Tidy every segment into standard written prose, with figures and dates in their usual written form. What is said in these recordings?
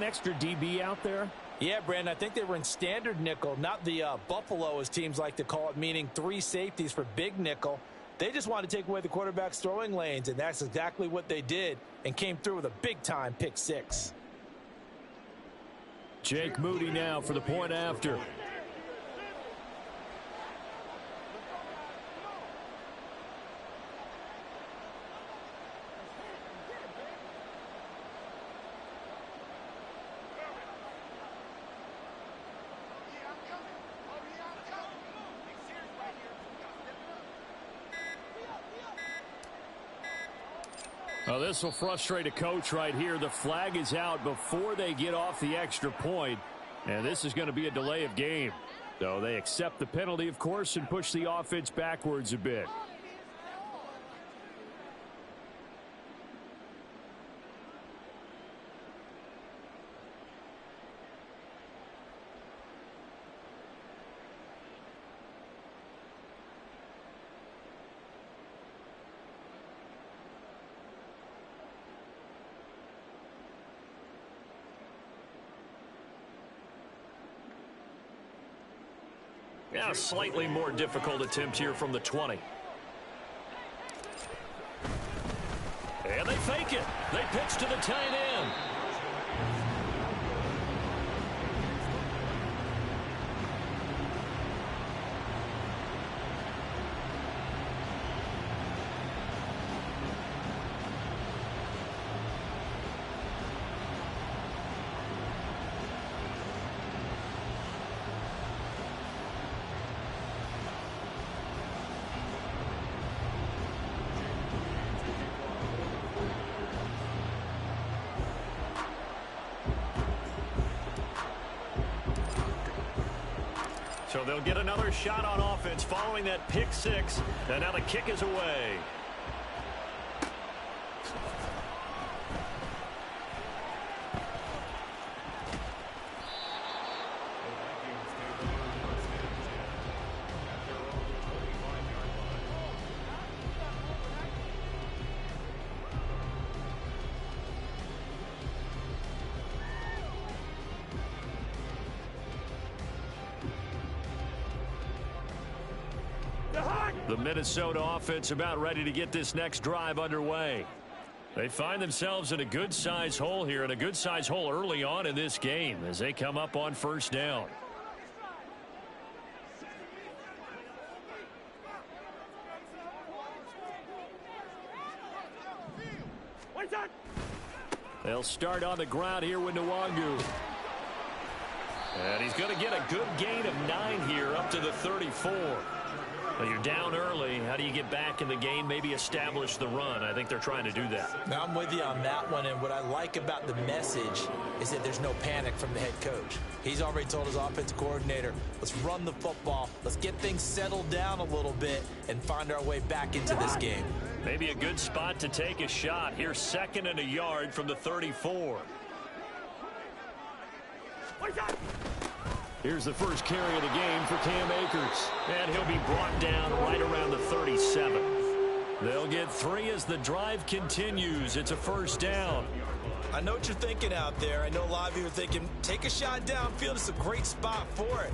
extra DB out there? Yeah, Brandon, I think they were in standard nickel, not the Buffalo, as teams like to call it, meaning 3 safeties for big nickel. They just wanted to take away the quarterback's throwing lanes, and that's exactly what they did, and came through with a big-time pick 6. Jake Moody now for the point after. Well, this will frustrate a coach right here. The flag is out before they get off the extra point, and this is going to be a delay of game. So they accept the penalty, of course, and push the offense backwards a bit. Yeah, a slightly more difficult attempt here from the 20. And they fake it. They pitch to the tight end. So they'll get another shot on offense following that pick 6. And now the kick is away. The Minnesota offense about ready to get this next drive underway. They find themselves in a good-sized hole here, and a good-sized hole early on in this game as they come up on first down. They'll start on the ground here with Nwangu. And he's going to get a good gain of 9 here up to the 34. Well, you're down early. How do you get back in the game, maybe establish the run? I think they're trying to do that. Now, I'm with you on that one, and what I like about the message is that there's no panic from the head coach. He's already told his offensive coordinator, let's run the football, let's get things settled down a little bit and find our way back into this game. Maybe a good spot to take a shot. Here's 2nd and a yard from the 34. Here's the first carry of the game for Cam Akers. And he'll be brought down right around the 37. They'll get 3 as the drive continues. It's a first down. I know what you're thinking out there. I know a lot of you are thinking, take a shot downfield. It's a great spot for it.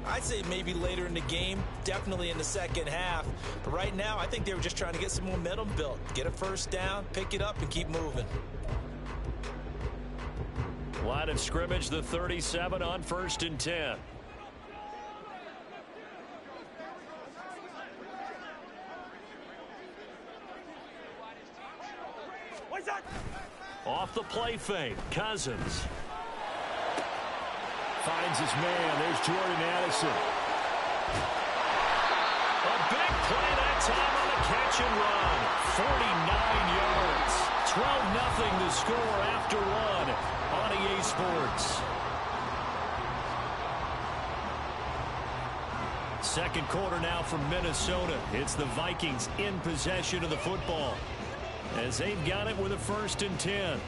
I'd say maybe later in the game, definitely in the second half. But right now, I think they were just trying to get some momentum built. Get a first down, pick it up, and keep moving. Line of scrimmage, the 37 on 1st and 10. Off the play fake, Cousins. Finds his man. There's Jordan Addison. A big play that time on the catch and run. 49 yards. 12-0 the score after 1. On EA Sports. Second quarter now from Minnesota. It's the Vikings in possession of the football as they've got it with a 1st and 10.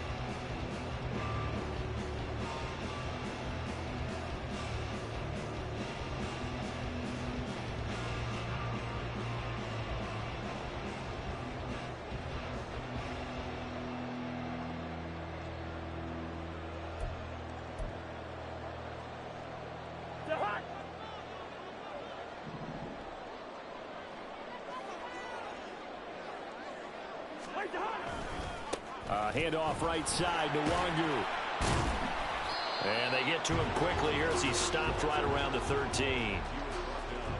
Handoff right side to Wangu. And they get to him quickly here as he stopped right around the 13.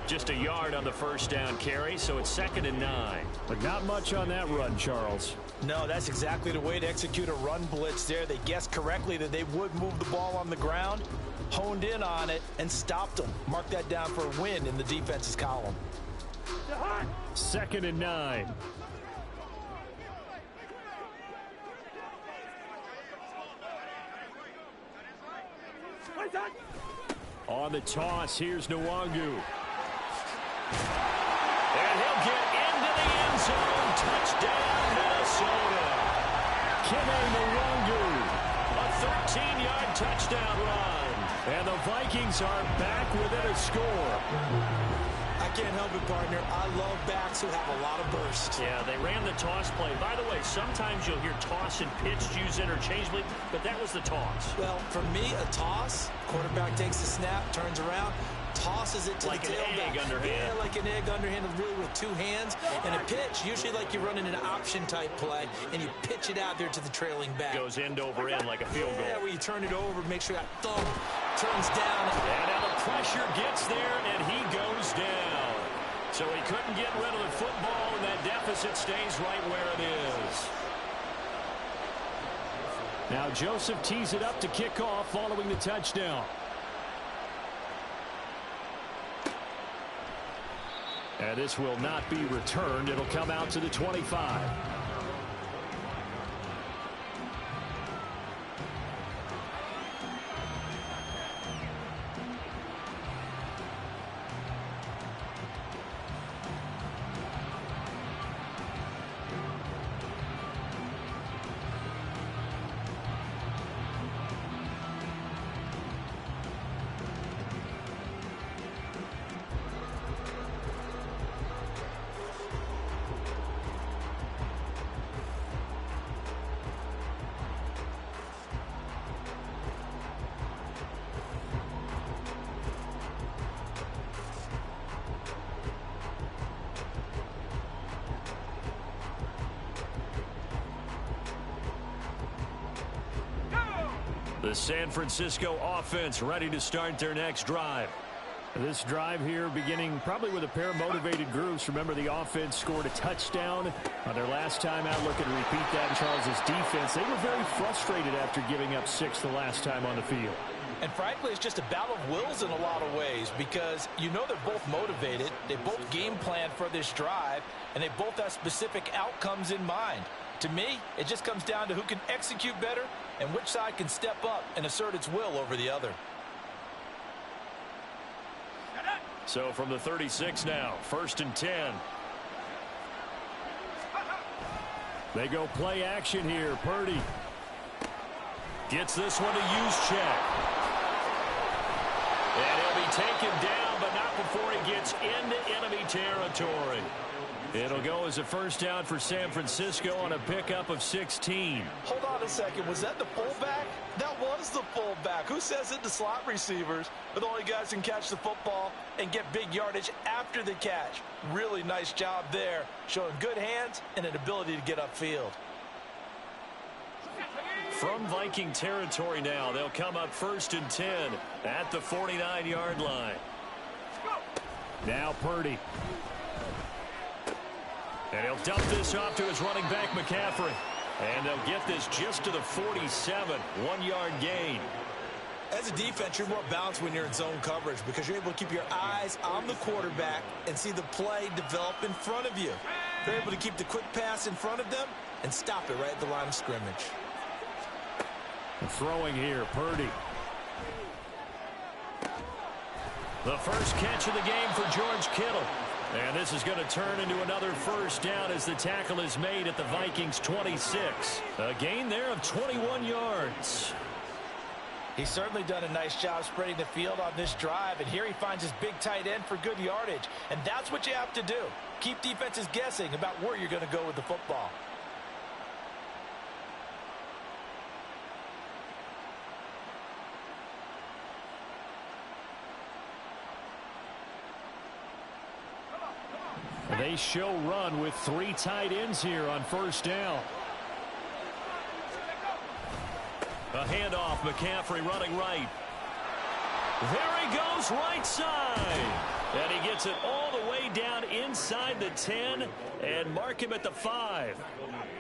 Just a yard on the first down carry, so it's 2nd and 9. But not much on that run, Charles. No, that's exactly the way to execute a run blitz there. They guessed correctly that they would move the ball on the ground, honed in on it, and stopped them. Mark that down for a win in the defense's column. 2nd and 9. On the toss, here's Nwangu. And he'll get into the end zone. Touchdown, Minnesota. Kene Nwangu. A 13-yard touchdown run. And the Vikings are back within a score. I can't help it, partner. I love backs who have a lot of burst. Yeah, they ran the toss play. By the way, sometimes you'll hear toss and pitch used interchangeably, but that was the toss. Well, for me, a toss, quarterback takes the snap, turns around, tosses it to like the tailback. Like an egg underhand. Yeah, like an egg underhand, really with two hands. And a pitch, usually like you're running an option-type play, and you pitch it out there to the trailing back. Goes end over end like a field goal. Yeah, where you turn it over, make sure that thumb turns down. And now the pressure gets there, and he goes down. So he couldn't get rid of the football, and that deficit stays right where it is. Now Joseph tees it up to kick off following the touchdown. And this will not be returned. It'll come out to the 25. The San Francisco offense ready to start their next drive. This drive here beginning probably with a pair of motivated groups. Remember, the offense scored a touchdown on their last time out. Looking to repeat that in Charles's defense. They were very frustrated after giving up 6 the last time on the field. And frankly, it's just a battle of wills in a lot of ways, because you know they're both motivated. They both game plan for this drive, and they both have specific outcomes in mind. To me, it just comes down to who can execute better and which side can step up and assert its will over the other. So from the 36 now, 1st and 10. They go play action here. Purdy gets this one to Juszczyk. And he'll be taken down, but not before he gets into enemy territory. It'll go as a first down for San Francisco on a pickup of 16. Hold on a second. Was that the fullback? That was the fullback. Who says it to slot receivers? But the only guys can catch the football and get big yardage after the catch. Really nice job there, showing good hands and an ability to get upfield. From Viking territory now, they'll come up 1st and 10 at the 49-yard line. Now Purdy. And he'll dump this off to his running back, McCaffrey. And they'll get this just to the 47, 1-yard gain. As a defense, you're more balanced when you're in zone coverage because you're able to keep your eyes on the quarterback and see the play develop in front of you. You're able to keep the quick pass in front of them and stop it right at the line of scrimmage. Throwing here, Purdy. The first catch of the game for George Kittle. And this is going to turn into another first down as the tackle is made at the Vikings 26. A gain there of 21 yards. He's certainly done a nice job spreading the field on this drive, and here he finds his big tight end for good yardage. And that's what you have to do. Keep defenses guessing about where you're going to go with the football. They show run with 3 tight ends here on first down. A handoff, McCaffrey running right. There he goes, right side. And he gets it all the way down inside the 10 and mark him at the 5.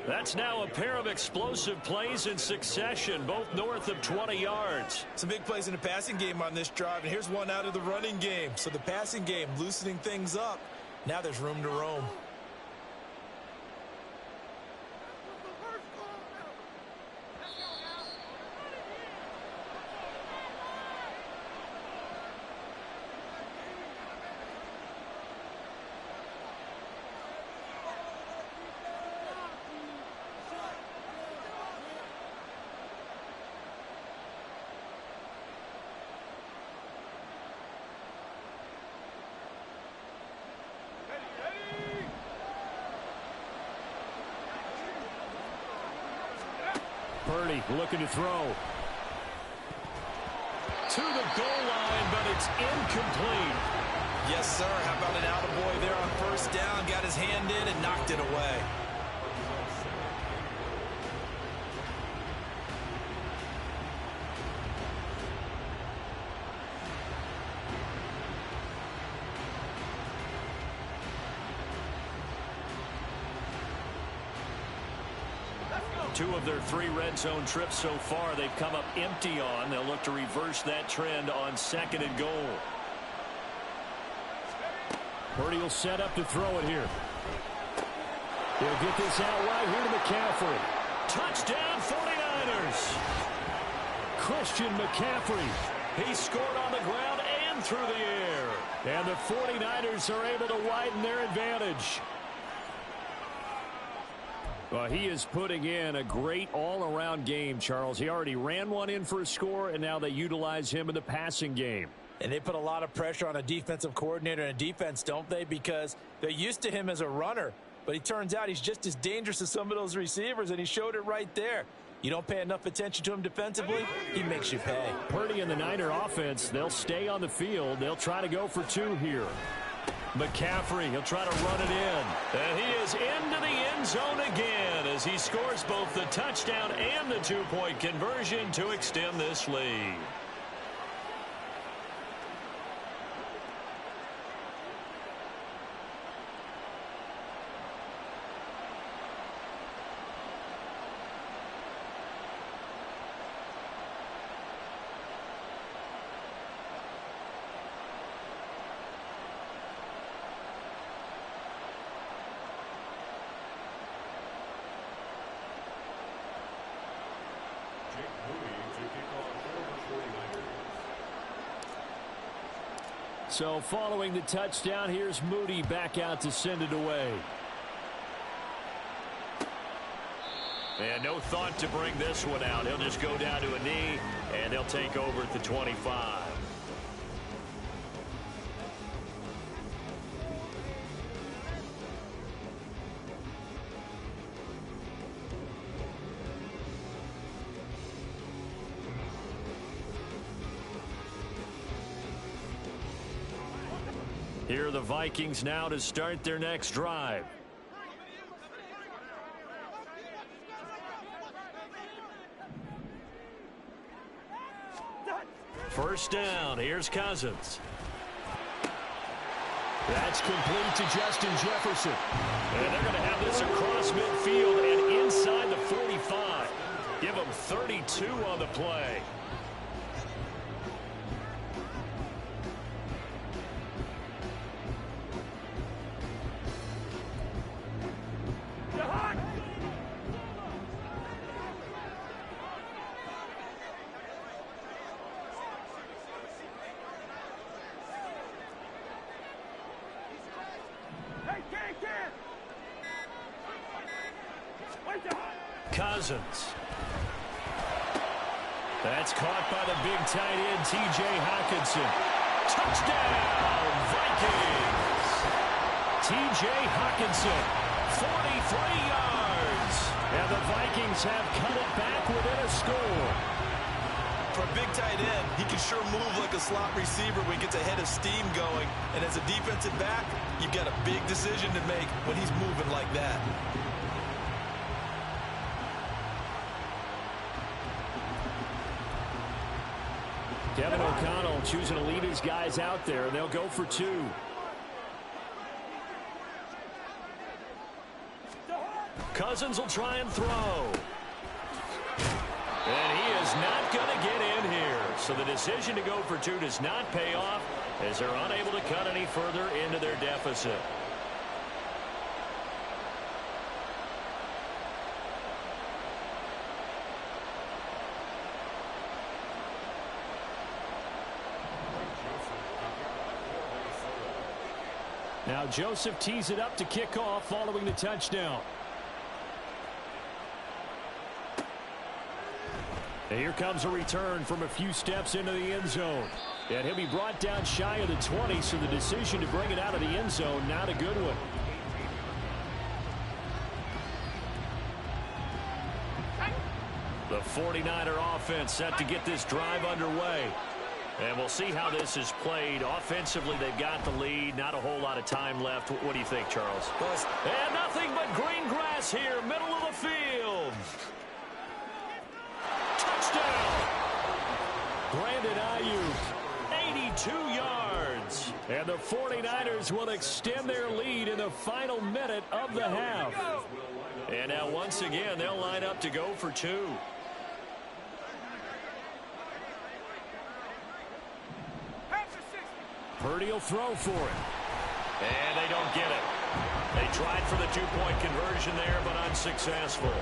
That's now a pair of explosive plays in succession, both north of 20 yards. Some big plays in the passing game on this drive, and here's one out of the running game. So the passing game loosening things up. Now there's room to roam. Purdy looking to throw. To the goal line, but it's incomplete. Yes, sir. How about an attaboy there on first down? Got his hand in and knocked it away. Two of their 3 red zone trips so far they've come up empty on. They'll look to reverse that trend on 2nd and goal. Purdy will set up to throw it here. He'll get this out wide here to McCaffrey. Touchdown 49ers. Christian McCaffrey. He scored on the ground and through the air. And the 49ers are able to widen their advantage. Well, he is putting in a great all-around game, Charles. He already ran one in for a score, and now they utilize him in the passing game. And they put a lot of pressure on a defensive coordinator and a defense, don't they? Because they're used to him as a runner. But he turns out he's just as dangerous as some of those receivers, and he showed it right there. You don't pay enough attention to him defensively, he makes you pay. Purdy and the Niner offense, they'll stay on the field. They'll try to go for 2 here. McCaffrey, he'll try to run it in. And he is into the end zone again as he scores both the touchdown and the 2-point conversion to extend this lead. So following the touchdown, here's Moody back out to send it away. And no thought to bring this one out. He'll just go down to a knee, and they'll take over at the 25. Here are the Vikings now to start their next drive. First down. Here's Cousins. That's complete to Justin Jefferson. And they're going to have this across midfield and inside the 45. Give them 32 on the play. Cousins. That's caught by the big tight end, T.J. Hockenson. Touchdown, Vikings! T.J. Hockenson, 43 yards. And the Vikings have cut it back within a score. For a big tight end, he can sure move like a slot receiver when he gets a head of steam going. And as a defensive back, you've got a big decision to make when he's moving like that. Kevin O'Connell choosing to leave his guys out there, and they'll go for 2. Cousins will try and throw. And he is not going to get in here. So the decision to go for 2 does not pay off as they're unable to cut any further into their deficit. Now Joseph tees it up to kick off following the touchdown. And here comes a return from a few steps into the end zone. And he'll be brought down shy of the 20, so the decision to bring it out of the end zone, not a good one. The 49er offense set to get this drive underway. And we'll see how this is played. Offensively, they've got the lead. Not a whole lot of time left. What do you think, Charles? And nothing but green grass here, middle of the field. Touchdown! Brandon Ayuk, 82 yards. And the 49ers will extend their lead in the final minute of the half. And now once again, they'll line up to go for 2. Purdy will throw for it. And they don't get it. They tried for the 2-point conversion there, but unsuccessful.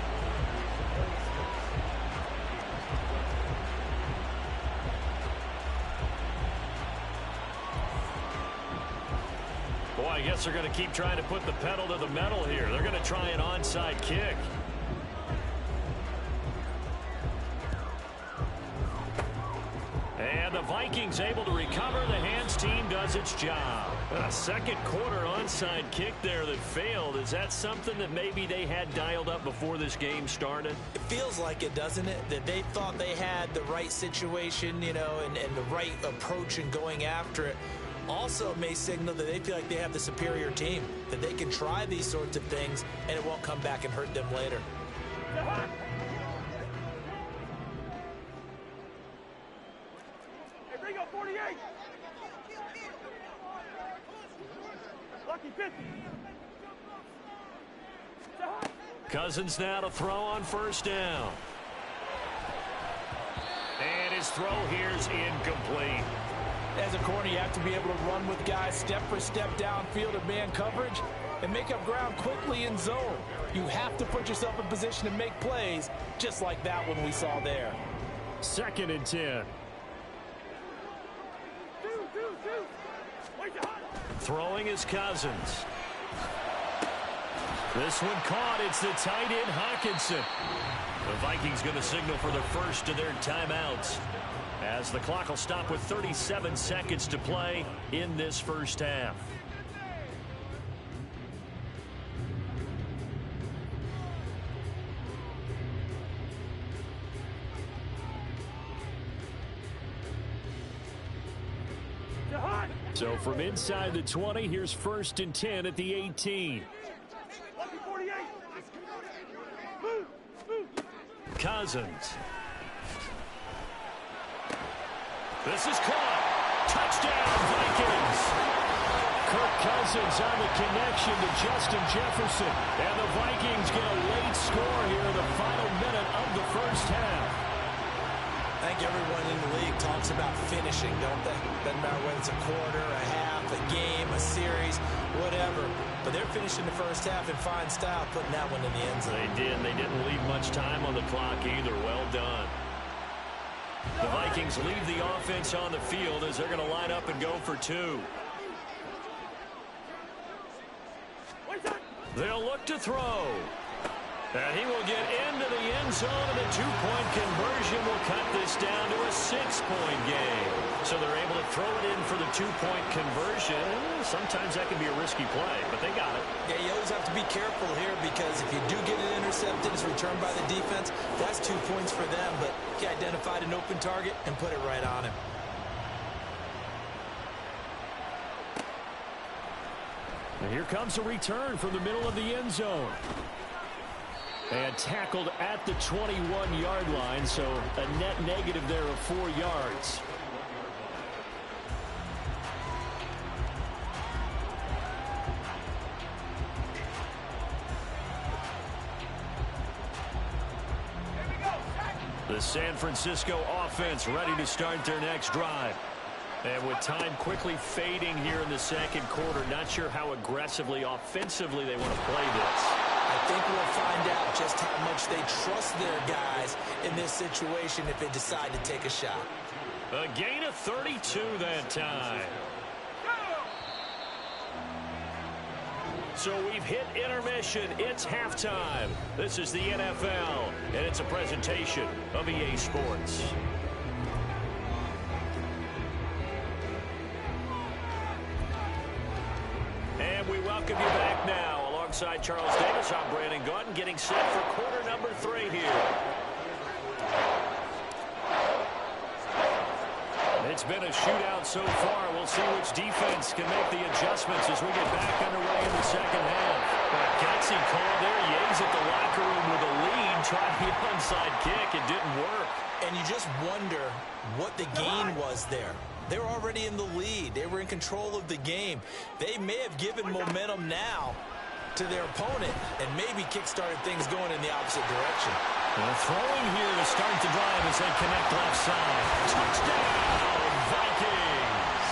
Boy, I guess they're going to keep trying to put the pedal to the metal here. They're going to try an onside kick. And the Vikings able to recover. The hands team does its job. A second quarter onside kick there that failed. Is that something that maybe they had dialed up before this game started? it feels like it, doesn't it? That they thought they had the right situation, you know, and the right approach in going after it. Also may signal that they feel like they have the superior team, that they can try these sorts of things and it won't come back and hurt them later. Cousins now to throw on first down. And his throw here is incomplete. As a corner, you have to be able to run with guys step for step downfield of man coverage and make up ground quickly in zone. You have to put yourself in position to make plays, just like that one we saw there. 2nd and 10. Throwing is Cousins. This one caught. It's the tight end, Hawkinson. The Vikings going to signal for the first of their timeouts, as the clock will stop with 37 seconds to play in this first half. So from inside the 20, here's 1st and 10 at the 18. Cousins. This is caught. Touchdown, Vikings. Kirk Cousins on the connection to Justin Jefferson. And the Vikings get a late score here in the final minute of the first half. I think everyone in the league talks about finishing, don't they? Doesn't matter whether it's a quarter, a half, a game, a series, whatever. But they're finishing the first half in fine style, putting that one in the end zone. They did. They didn't leave much time on the clock either. Well done. The Vikings leave the offense on the field as they're going to line up and go for 2. They'll look to throw. And he will get into the end zone, and a 2-point conversion will cut this down to a 6-point game. So they're able to throw it in for the two-point conversion. Sometimes that can be a risky play, but they got it. Yeah, you always have to be careful here because if you do get it intercepted, it's returned by the defense. That's 2 points for them, but he identified an open target and put it right on him. And here comes a return from the middle of the end zone. And tackled at the 21-yard line, so a net negative there of 4 yards. The San Francisco offense ready to start their next drive. And with time quickly fading here in the second quarter, not sure how aggressively, offensively they want to play this. I think we'll find out just how much they trust their guys in this situation if they decide to take a shot. A gain of 32 that time. So we've hit intermission. It's halftime. This is the NFL, and it's a presentation of EA Sports. And we welcome you back now. Alongside Charles Davis, I'm Brandon Gaudin, getting set for quarter number 3 here. It's been a shootout so far. We'll see which defense can make the adjustments as we get back underway in the second half. Gutsy call there. Yates at the locker room with a lead. Tried the onside kick. It didn't work. And you just wonder what the gain was there. They were already in the lead. They were in control of the game. They may have given momentum now to their opponent and maybe kick-started things going in the opposite direction. And throwing here to start the drive as they connect left side. Touchdown, Vikings!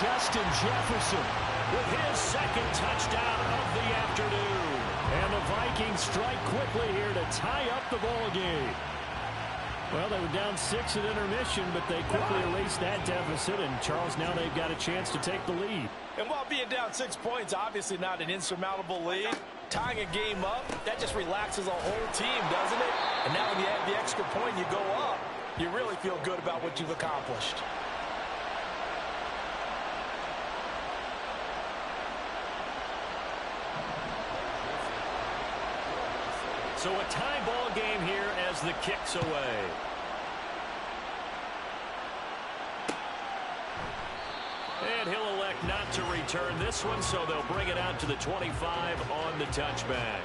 Justin Jefferson With his second touchdown of the afternoon. And the Vikings strike quickly here to tie up the ball game. Well, they were down 6 at intermission, but they quickly erased that deficit, and Charles, now they've got a chance to take the lead. And while being down 6 points, obviously not an insurmountable lead, tying a game up, that just relaxes a whole team, doesn't it? And now when you add the extra point, you go up, you really feel good about what you've accomplished. So a tie ball game here as the kick's away. And he'll elect not to return this one, so they'll bring it out to the 25 on the touchback.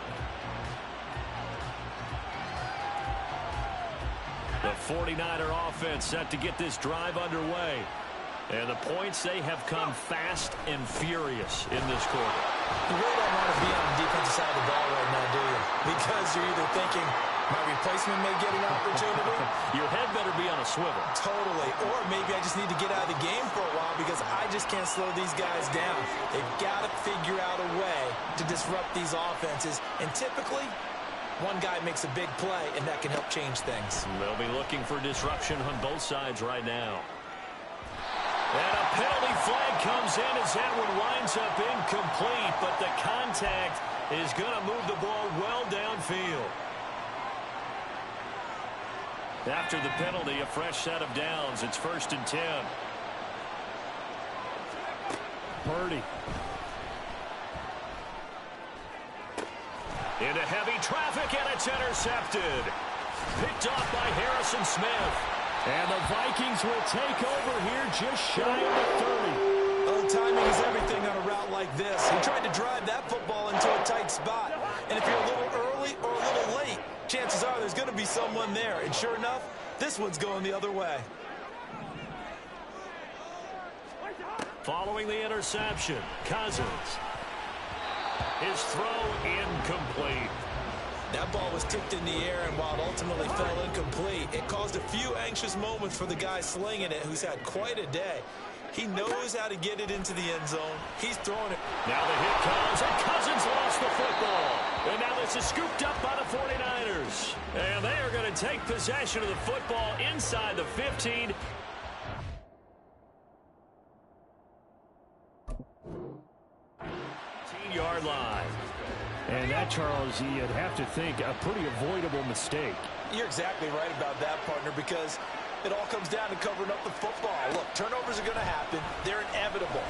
The 49er offense set to get this drive underway. And the points, they have come fast and furious in this quarter. You really don't want to be on the defensive side of the ball right now, do you? Because you're either thinking, my replacement may get an opportunity. Your head better be on a swivel. Totally. Or maybe I just need to get out of the game for a while because I just can't slow these guys down. They've got to figure out a way to disrupt these offenses. And typically, one guy makes a big play, and that can help change things. They'll be looking for disruption on both sides right now. And a penalty flag comes in as that one winds up incomplete, but the contact is going to move the ball well downfield. After the penalty, a fresh set of downs. It's 1st and 10. Purdy. Into heavy traffic, and it's intercepted. Picked off by Harrison Smith. And the Vikings will take over here just shy of the 30. Oh, timing is everything on a route like this. He tried to drive that football into a tight spot. And if you're a little early or a little late, chances are there's going to be someone there. And sure enough, this one's going the other way. Following the interception, Cousins. His throw incomplete. That ball was tipped in the air, and while it ultimately fell incomplete, it caused a few anxious moments for the guy slinging it, who's had quite a day. He knows how to get it into the end zone. He's throwing it. Now the hit comes, and Cousins lost the football. And now this is scooped up by the 49ers. And they are going to take possession of the football inside the 15. Yard line. And that, Charles, you'd have to think a pretty avoidable mistake. You're exactly right about that, partner, because It all comes down to covering up the football. Look, turnovers are going to happen. They're inevitable.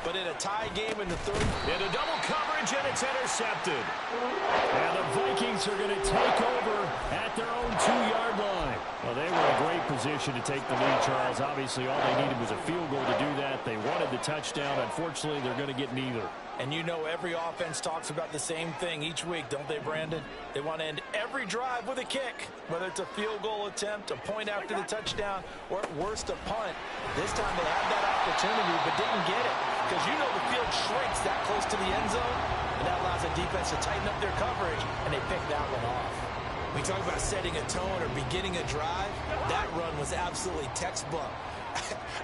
But in a tie game in the third... Into double coverage, and it's intercepted. And the Vikings are going to take over at their own 2-yard line. Well, they were in a great position to take the lead, Charles. Obviously, all they needed was a field goal to do that. They wanted the touchdown. Unfortunately, they're going to get neither. And you know every offense talks about the same thing each week, don't they, Brandon? They want to end every drive with a kick, whether it's a field goal attempt, a point after the touchdown, or at worst a punt. This time they had that opportunity but didn't get it because you know the field shrinks that close to the end zone, and that allows the defense to tighten up their coverage, and they pick that one off. We talk about setting a tone or beginning a drive. That run was absolutely textbook.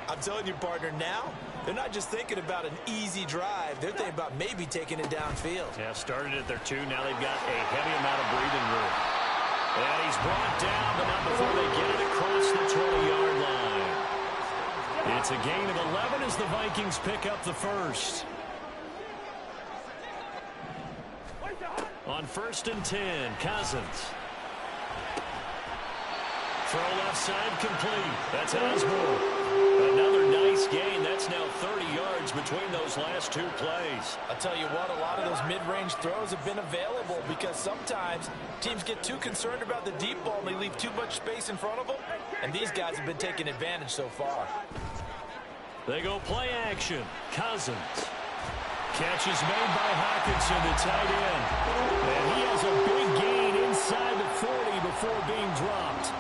I'm telling you, partner, now they're not just thinking about an easy drive. They're thinking about maybe taking it downfield. Yeah, started at their 2. Now they've got a heavy amount of breathing room. And he's brought down, but not before they get it across the 20-yard line. It's a gain of 11 as the Vikings pick up the first. On 1st and 10, Cousins. Throw left side complete. That's Osborne. Another nice gain. That's now 30 yards between those last 2 plays. I'll tell you what, a lot of those mid-range throws have been available because sometimes teams get too concerned about the deep ball and they leave too much space in front of them. And these guys have been taking advantage so far. They go play action. Cousins. Catch is made by Hawkinson, the tight end. And he has a big gain inside the 40 before being dropped.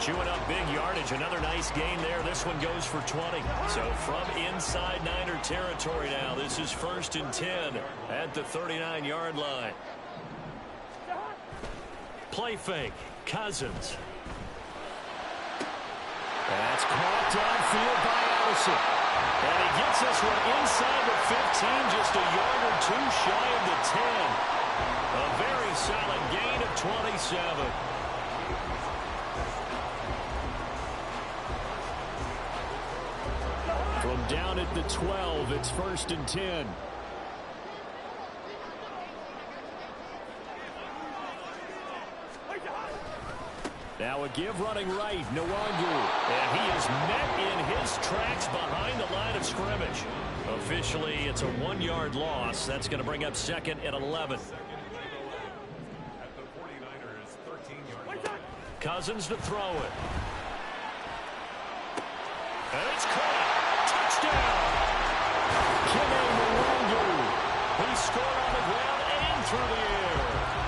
Chewing up big yardage. Another nice gain there. This one goes for 20. So from inside Niner territory now, this is 1st and 10 at the 39-yard line. Play fake. Cousins. That's caught downfield by Allison. And he gets this one inside the 15, just a yard or 2 shy of the 10. A very solid gain of 27. From down at the 12, it's 1st and 10. Now a give running right, Nwangu. And he is met in his tracks behind the line of scrimmage. Officially, it's a 1-yard loss. That's going to bring up 2nd and 11. Cousins to throw it. And it's caught. Touchdown. Kene Nwangu. He scored on the ground and through the air.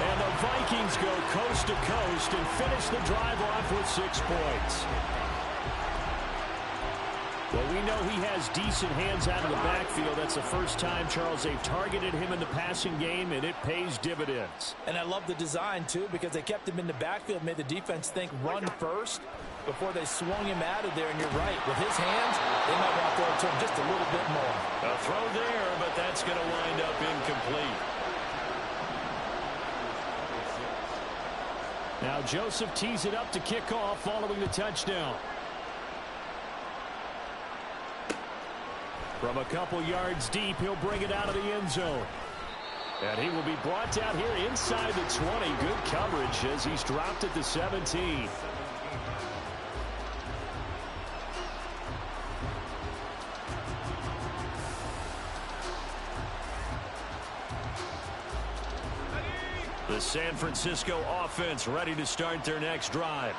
And the Vikings go coast to coast and finish the drive off with 6 points. Well, we know he has decent hands out of the backfield. That's the first time, Charles, they've targeted him in the passing game, and it pays dividends. And I love the design, too, because they kept him in the backfield, made the defense think run first before they swung him out of there. And you're right, with his hands, they might want to throw it to him just a little bit more. A throw there, but that's going to wind up incomplete. Now Joseph tees it up to kick off following the touchdown. From a couple yards deep, he'll bring it out of the end zone. And he will be brought down here inside the 20. Good coverage as he's dropped at the 17. The San Francisco offense ready to start their next drive.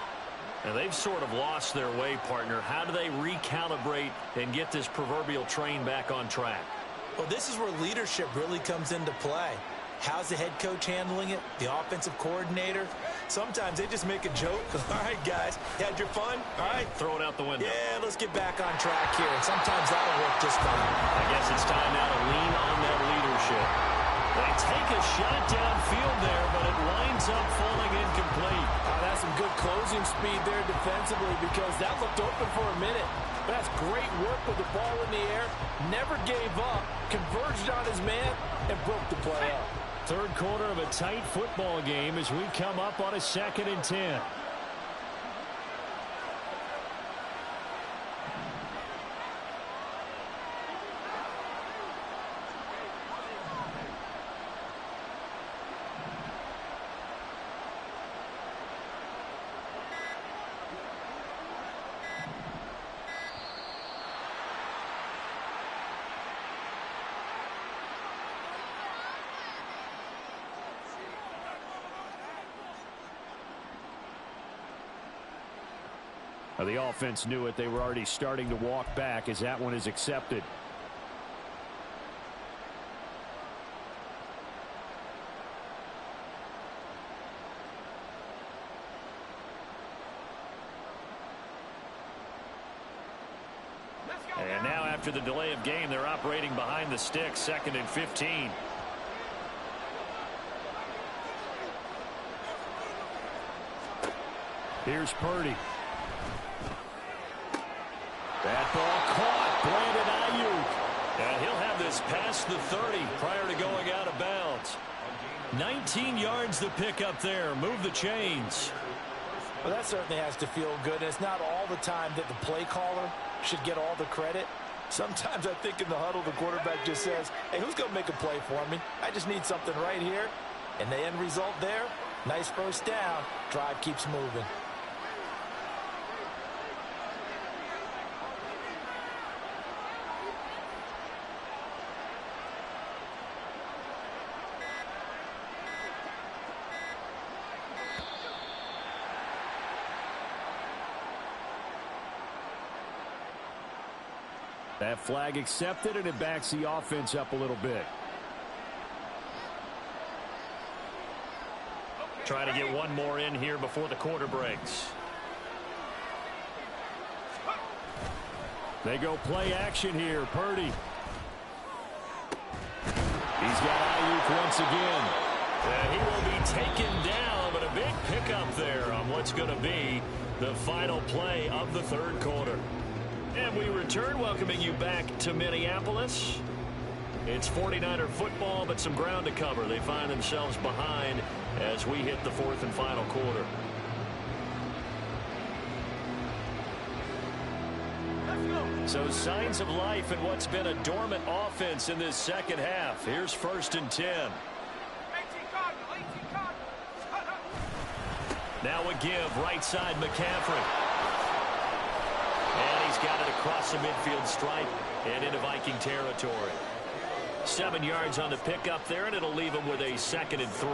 And they've sort of lost their way, partner. How do they recalibrate and get this proverbial train back on track? Well, this is where leadership really comes into play. How's the head coach handling it? The offensive coordinator? Sometimes they just make a joke. All right, guys, you had your fun? All right. Throw it out the window. Yeah, let's get back on track here. And sometimes that'll work just fine. I guess it's time now to lean on that leadership. They take a shot downfield there, but it winds up falling incomplete. That's some good closing speed there defensively because that looked open for a minute. But that's great work with the ball in the air. Never gave up, converged on his man, and broke the play up. Third quarter of a tight football game as we come up on a 2nd and 10. Well, the offense knew it. They were already starting to walk back as that one is accepted. And now after the delay of game, they're operating behind the sticks, 2nd and 15. Here's Purdy. That ball caught. Brandon Ayuk. And he'll have this past the 30 prior to going out of bounds. 19 yards to pick up there. Move the chains. Well, that certainly has to feel good. It's not all the time that the play caller should get all the credit. Sometimes I think in the huddle, the quarterback just says, hey, who's going to make a play for me? I just need something right here. And the end result there, nice first down. Drive keeps moving. That flag accepted, and it backs the offense up a little bit. Trying to get one more in here before the quarter breaks. They go play action here. Purdy. He's got Ayuk once again. He will be taken down, but a big pickup there on what's going to be the final play of the third quarter. And we return, welcoming you back to Minneapolis. It's 49er football, but some ground to cover. They find themselves behind as we hit the fourth and final quarter. So signs of life in what's been a dormant offense in this second half. Here's 1st and 10. Now a give, right side McCaffrey. And he's got it across the midfield stripe and into Viking territory. 7 yards on the pickup there, and it'll leave him with a 2nd and 3.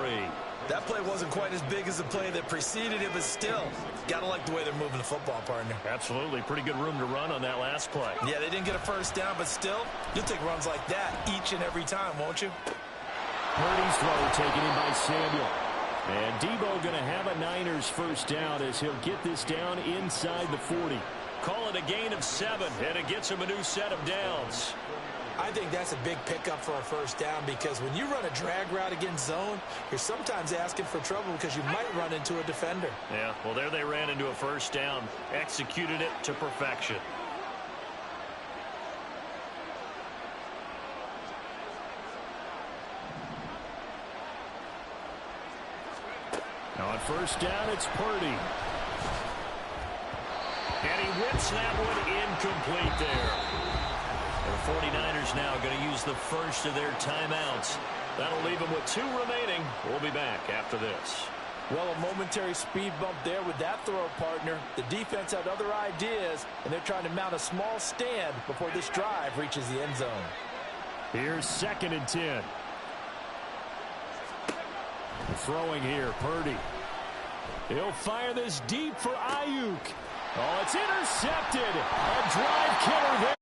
That play wasn't quite as big as the play that preceded it, but still, gotta like the way they're moving the football, partner. Absolutely. Pretty good room to run on that last play. Yeah, they didn't get a first down, but still, you'll take runs like that each and every time, won't you? Purdy's throw taken in by Samuel. And Debo going to have a Niners first down as he'll get this down inside the 40. Call it a gain of 7, and it gets him a new set of downs. I think that's a big pickup for a first down because when you run a drag route against zone, you're sometimes asking for trouble because you might run into a defender. Yeah, well, there they ran into a first down, executed it to perfection. Now on first down, it's Purdy. And he whips that one incomplete there. The 49ers now going to use the first of their timeouts. That'll leave them with 2 remaining. We'll be back after this. Well, a momentary speed bump there with that throw, partner. The defense had other ideas, and they're trying to mount a small stand before this drive reaches the end zone. Here's 2nd and 10. Throwing here, Purdy. He'll fire this deep for Ayuk. Oh, it's intercepted. A drive killer there.